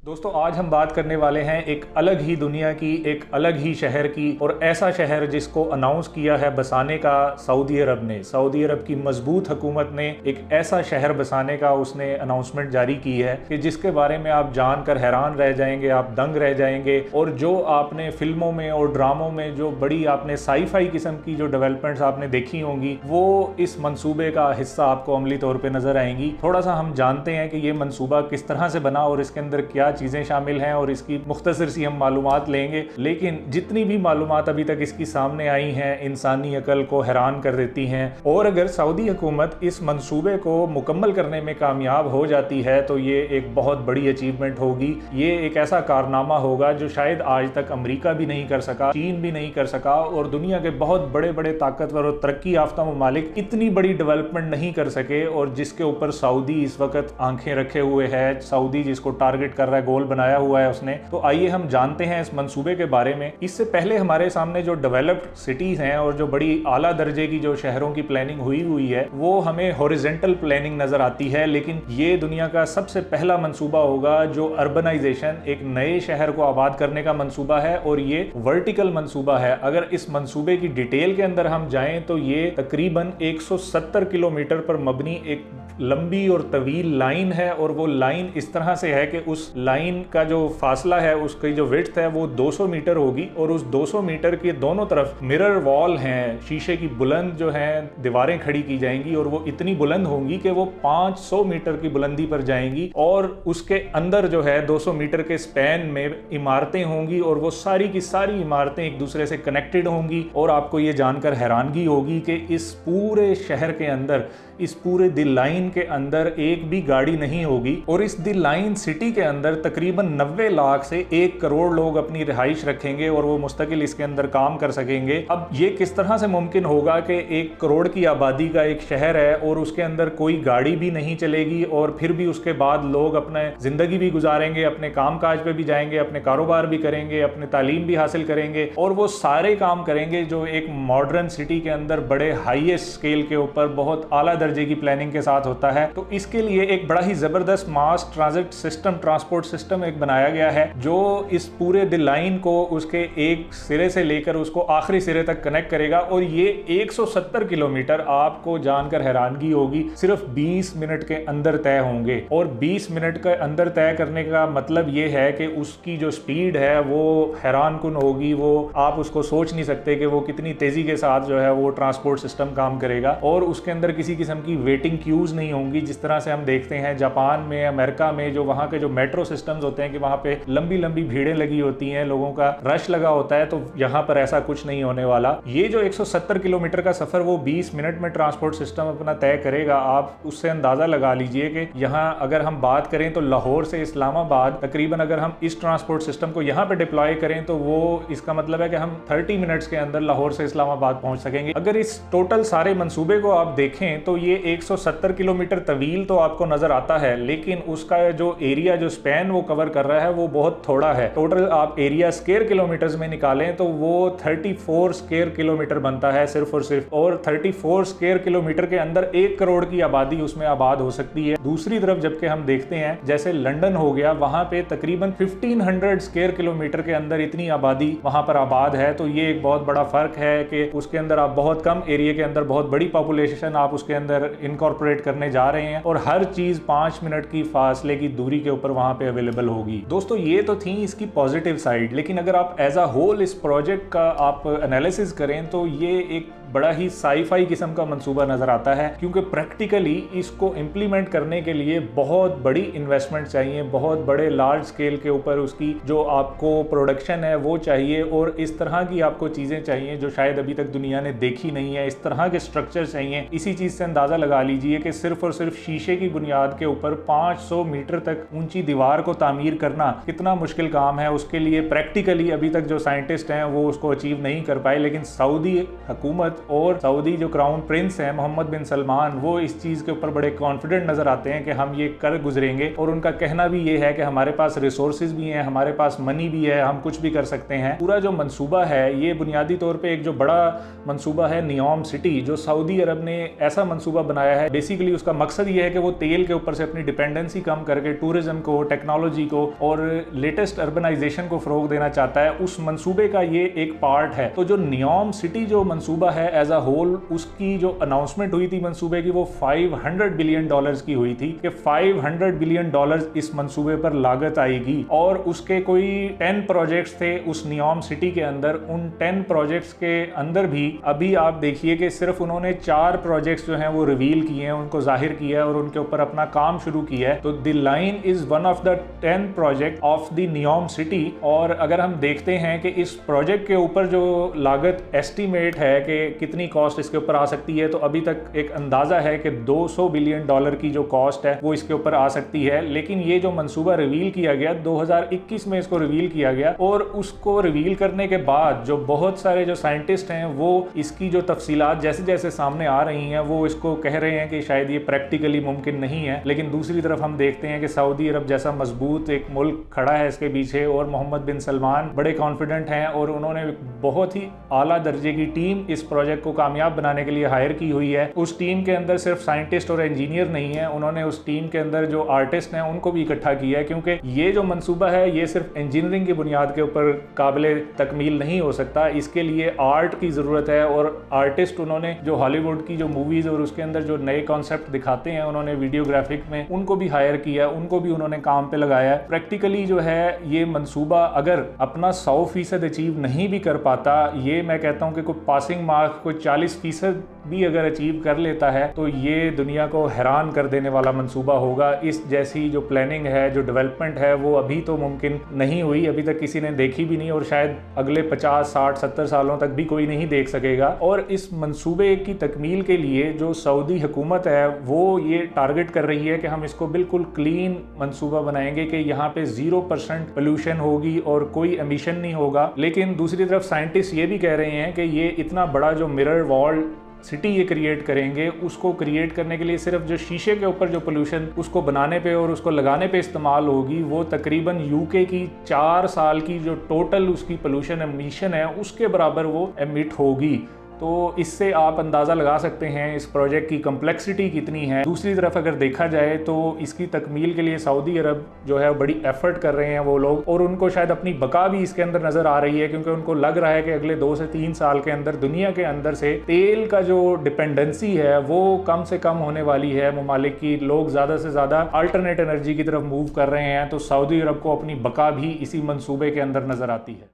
दोस्तों आज हम बात करने वाले हैं एक अलग ही दुनिया की, एक अलग ही शहर की, और ऐसा शहर जिसको अनाउंस किया है बसाने का सऊदी अरब ने। सऊदी अरब की मजबूत हुकूमत ने एक ऐसा शहर बसाने का उसने अनाउंसमेंट जारी की है कि जिसके बारे में आप जानकर हैरान रह जाएंगे, आप दंग रह जाएंगे। और जो आपने फिल्मों में और ड्रामों में जो बड़ी आपने साई-फाई किस्म की जो डेवलपमेंट्स आपने देखी होंगी, वो इस मंसूबे का हिस्सा आपको अमली तौर पर नजर आएंगी। थोड़ा सा हम जानते हैं कि ये मंसूबा किस तरह से बना और इसके अंदर क्या चीजें शामिल हैं और इसकी मुख्तसर सी हम मालूमात लेंगे। लेकिन जितनी भी मालूमात अभी तक इसकी सामने आई हैं, इंसानी अकल को हैरान कर देती हैं। और अगर सऊदी हुकूमत इस मंसूबे को मुकम्मल करने में कामयाब हो जाती है तो ये एक बहुत बड़ी अचीवमेंट होगी। ये एक ऐसा कारनामा होगा जो शायद आज तक अमेरिका भी नहीं कर सका, चीन भी नहीं कर सका, और दुनिया के बहुत बड़े बड़े ताकतवर और तरक्की याफ्ता ममालिक इतनी बड़ी डेवलपमेंट नहीं कर सके, और जिसके ऊपर सऊदी इस वक्त आंखें रखे हुए है। सऊदी जिसको टारगेट कर रहा है, गोल बनाया हुआ है उसने। तो आइए हम जानते हैं इस मंसूबे के बारे में। इससे पहले हमारे सामने जो डेवलप्ड सिटीज हैं और जो बड़ी आला दर्जे की जो शहरों की प्लानिंग हुई है वो हमें हॉरिजॉन्टल प्लानिंग नजर आती है, लेकिन ये दुनिया का सबसे पहला मंसूबा होगा जो अर्बनाइजेशन, एक नए शहर को आबाद करने का मंसूबा है, और ये वर्टिकल मंसूबा है। अगर इस मंसूबे की डिटेल के अंदर हम जाएं तो ये तकरीबन 170 किलोमीटर पर मबनी एक लंबी और तवील लाइन है, और वो लाइन इस तरह से है कि उस लाइन का जो फासला है, उसकी जो विड्थ है वो 200 मीटर होगी, और उस 200 मीटर के दोनों तरफ मिरर वॉल हैं, शीशे की बुलंद जो हैं दीवारें खड़ी की जाएंगी, और वो इतनी बुलंद होंगी कि वो 500 मीटर की बुलंदी पर जाएंगी। और उसके अंदर जो है 200 मीटर के स्पैन में इमारतें होंगी, और वो सारी की सारी इमारतें एक दूसरे से कनेक्टेड होंगी। और आपको ये जानकर हैरानगी होगी कि इस पूरे शहर के अंदर, इस पूरे दिल लाइन के अंदर एक भी गाड़ी नहीं होगी, और इस दिल लाइन सिटी के अंदर तकरीबन 90 लाख से 1 करोड़ लोग अपनी रिहाइश रखेंगे और वो मुस्तकिल इसके अंदर काम कर सकेंगे। अब ये किस तरह से मुमकिन होगा कि 1 करोड़ की आबादी का एक शहर है और उसके अंदर कोई गाड़ी भी नहीं चलेगी, और फिर भी उसके बाद लोग अपने जिंदगी भी गुजारेंगे, अपने काम काज पे भी जाएंगे, अपने कारोबार भी करेंगे, अपने तालीम भी हासिल करेंगे, और वो सारे काम करेंगे जो एक मॉडर्न सिटी के अंदर बड़े हाईएस्ट स्केल के ऊपर बहुत आला दर्जे की प्लानिंग के साथ होता है। तो इसके लिए एक बड़ा ही जबरदस्त मास ट्रांजिट सिस्टम, ट्रांसपोर्ट सिस्टम एक बनाया गया है जो इस पूरे दिल लाइन को उसके एक सिरे से लेकर उसको आखिरी सिरे तक कनेक्ट करेगा। और ये 170 किलोमीटर आपको जानकर हैरानगी होगी सिर्फ 20 मिनट के अंदर तय होंगे। और 20 मिनट के अंदर तय करने का मतलब ये है कि उसकी जो स्पीड है वो हैरानकुन होगी। वो आप उसको सोच नहीं सकते कि वो कितनी तेजी के साथ जो है वो ट्रांसपोर्ट सिस्टम काम करेगा। और उसके अंदर किसी किस्म की वेटिंग क्यूज नहीं होंगी, जिस तरह से हम देखते हैं जापान में, अमेरिका में, जो वहां के जो मेट्रो सिस्टम्स होते हैं कि वहां पे लंबी लंबी भीड़ें लगी होती हैं, लोगों का रश लगा होता है। तो यहाँ पर ऐसा कुछ नहीं होने वाला। ये जो 170 किलोमीटर का सफर वो 20 मिनट में ट्रांसपोर्ट सिस्टम अपना तय करेगा। आप उससे अंदाजा लगा लीजिए कि यहाँ अगर हम बात करें तो लाहौर से इस्लामाबाद तकरीबन, अगर हम इस ट्रांसपोर्ट सिस्टम को यहाँ पे डिप्लॉय करें तो वो इसका मतलब है कि हम 30 मिनट्स के अंदर लाहौर से इस्लामाबाद पहुंच सकेंगे। अगर इस टोटल सारे मंसूबे को आप देखें तो ये 170 किलोमीटर तवील तो आपको नजर आता है, लेकिन उसका जो एरिया, जो स्पैन वो कवर कर रहा है वो बहुत थोड़ा है। टोटल आप एरिया स्क्वायर किलोमीटर्स में निकालें तो वो 34 स्क्वायर किलोमीटर बनता है सिर्फ और सिर्फ। और 34 स्क्वायर किलोमीटर के अंदर 1 करोड़ की आबादी उसमें आबाद हो सकती है। दूसरी तरफ जबकि हम देखते हैं जैसे लंदन हो गया, वहां पे तकरीबन 1500 स्क्वायर किलोमीटर के अंदर इतनी आबादी वहां पर आबाद है। तो ये एक बहुत बड़ा फर्क है कि उसके अंदर आप बहुत कम एरिया के अंदर बहुत बड़ी पॉपुलेशन आप उसके अंदर इनकॉर्पोरेट करने जा रहे हैं, और हर चीज 5 मिनट की फासले की दूरी के ऊपर वहां पे अवेलेबल होगी। दोस्तों ये तो थी इसकी पॉजिटिव साइड, लेकिन अगर आप एज अ होल इस प्रोजेक्ट का आप एनालिसिस करें तो ये एक बड़ा ही साई-फाई किस्म का मंसूबा नजर आता है, क्योंकि प्रैक्टिकली इसको इंप्लीमेंट करने के लिए बहुत बड़ी इन्वेस्टमेंट चाहिए, बहुत बड़े लार्ज स्केल के ऊपर उसकी जो आपको प्रोडक्शन है वो चाहिए, और इस तरह की आपको चीजें चाहिए जो शायद अभी तक दुनिया ने देखी नहीं है। इस तरह के स्ट्रक्चर चाहिए। इसी चीज से अंदाजा लगा लीजिए कि सिर्फ और सिर्फ शीशे की बुनियाद के ऊपर 500 मीटर तक ऊंची दीवार को तामीर करना कितना मुश्किल काम है। उसके लिए प्रैक्टिकली अभी तक जो साइंटिस्ट हैं वो उसको अचीव नहीं कर पाए, लेकिन सऊदी हुकूमत हुकूमत और सऊदी जो क्राउन प्रिंस हैं मोहम्मद बिन सलमान, वो इस चीज़ के ऊपर बड़े कॉन्फिडेंट नज़र आते हैं कि हम ये कर गुजरेंगे। और उनका कहना भी ये है कि हमारे पास रिसोर्सेज भी हैं, हमारे पास मनी भी है, हम कुछ भी कर सकते हैं। पूरा जो मंसूबा है ये बुनियादी तौर पर एक जो बड़ा मंसूबा है नियोम सिटी, जो सऊदी अरब ने ऐसा मंसूबा बनाया है। बेसिकली उसका मकसद ये है कि वो तेल के ऊपर से अपनी डिपेंडेंसी कम करके टूरिज्म को, टेक्नोलॉजी को और लेटेस्ट अर्बनाइजेशन को फ़रोग देना चाहता है। उस मंसूबे का ये एक पार्ट है। तो जो नियोम सिटी जो मंसूबा है एज अ होल, उसकी जो अनाउंसमेंट हुई थी मंसूबे की, वो $500 बिलियन की हुई थी कि $500 बिलियन इस मंसूबे पर लागत आएगी। और उसके कोई 10 प्रोजेक्ट्स थे उस नियोम सिटी के अंदर। उन 10 प्रोजेक्ट्स के अंदर भी अभी आप देखिए कि सिर्फ उन्होंने 4 प्रोजेक्ट्स जो हैं वो रिवील किए हैं, उनको जाहिर किया है और उनके ऊपर अपना काम शुरू किया है। तो the line is one of the 10 project of the NEOM city. और अगर हम देखते हैं कि इस प्रोजेक्ट के ऊपर जो लागत एस्टीमेट है कि कितनी कॉस्ट इसके ऊपर आ सकती है, तो अभी तक एक अंदाजा है कि $200 बिलियन की जो कॉस्ट है वो इसके ऊपर आ सकती है। लेकिन ये जो मंसूबा रिवील किया गया 2021 में, इसको रिवील किया गया और उसको रिवील करने के बाद जो बहुत सारे जो साइंटिस्ट हैं वो इसकी जो तफसीलात जैसे जैसे सामने आ रही हैं वो इसको कह रहे हैं कि शायद ये प्रैक्टिकली मुमकिन नहीं है। लेकिन दूसरी तरफ हम देखते हैं कि सऊदी अरब जैसा मजबूत एक मुल्क खड़ा है इसके पीछे और मोहम्मद बिन सलमान बड़े कॉन्फिडेंट हैं और उन्होंने बहुत ही आला दर्जे की टीम इस प्रोजेक्ट को कामयाब बनाने के लिए हायर की हुई है। उस टीम के अंदर सिर्फ साइंटिस्ट और इंजीनियर नहीं है, उन्होंने उस टीम के अंदर जो आर्टिस्ट हैं उनको भी इकट्ठा किया है, क्योंकि ये जो मंसूबा है ये सिर्फ इंजीनियरिंग की बुनियाद के ऊपर काबिले तकमील नहीं हो सकता। इसके लिए आर्ट की ज़रूरत है और आर्टिस्ट उन्होंने जो हॉलीवुड की जो मूवीज़ और उसके अंदर जो नए कॉन्सेप्ट दिखाते हैं उन्होंने वीडियोग्राफिक में, उनको भी हायर किया, उनको भी उन्होंने काम पे लगाया है। प्रैक्टिकली जो है ये मंसूबा अगर अपना 100% अचीव नहीं भी कर पाता, ये मैं कहता हूँ कि कोई पासिंग मार्क्स कोई 40% भी अगर अचीव कर लेता है तो ये दुनिया को हैरान कर देने वाला मंसूबा होगा। इस जैसी जो प्लानिंग है, जो डेवलपमेंट है, वो अभी तो मुमकिन नहीं हुई, अभी तक किसी ने देखी भी नहीं और शायद अगले 50, 60, 70 सालों तक भी कोई नहीं देख सकेगा। और इस मंसूबे की तकमील के लिए जो सऊदी हुकूमत है वो ये टारगेट कर रही है कि हम इसको बिल्कुल क्लीन मंसूबा बनाएंगे कि यहाँ पे 0% पोल्यूशन होगी और कोई एमिशन नहीं होगा। लेकिन दूसरी तरफ साइंटिस्ट ये भी कह रहे हैं कि ये इतना बड़ा जो मिरर वॉल सिटी ये क्रिएट करेंगे, उसको क्रिएट करने के लिए सिर्फ जो शीशे के ऊपर जो पोल्यूशन उसको बनाने पे और उसको लगाने पे इस्तेमाल होगी, वो तकरीबन यूके की 4 साल की जो टोटल उसकी पोल्यूशन एमिशन है उसके बराबर वो एमिट होगी। तो इससे आप अंदाज़ा लगा सकते हैं इस प्रोजेक्ट की कम्प्लेक्सिटी कितनी है। दूसरी तरफ अगर देखा जाए तो इसकी तकमील के लिए सऊदी अरब जो है बड़ी एफर्ट कर रहे हैं वो लोग, और उनको शायद अपनी बका भी इसके अंदर नज़र आ रही है, क्योंकि उनको लग रहा है कि अगले 2 से 3 साल के अंदर दुनिया के अंदर से तेल का जो डिपेंडेंसी है वो कम से कम होने वाली है ममालिक की। लोग ज़्यादा से ज़्यादा अल्टरनेट एनर्जी की तरफ मूव कर रहे हैं, तो सऊदी अरब को अपनी बका भी इसी मंसूबे के अंदर नज़र आती है।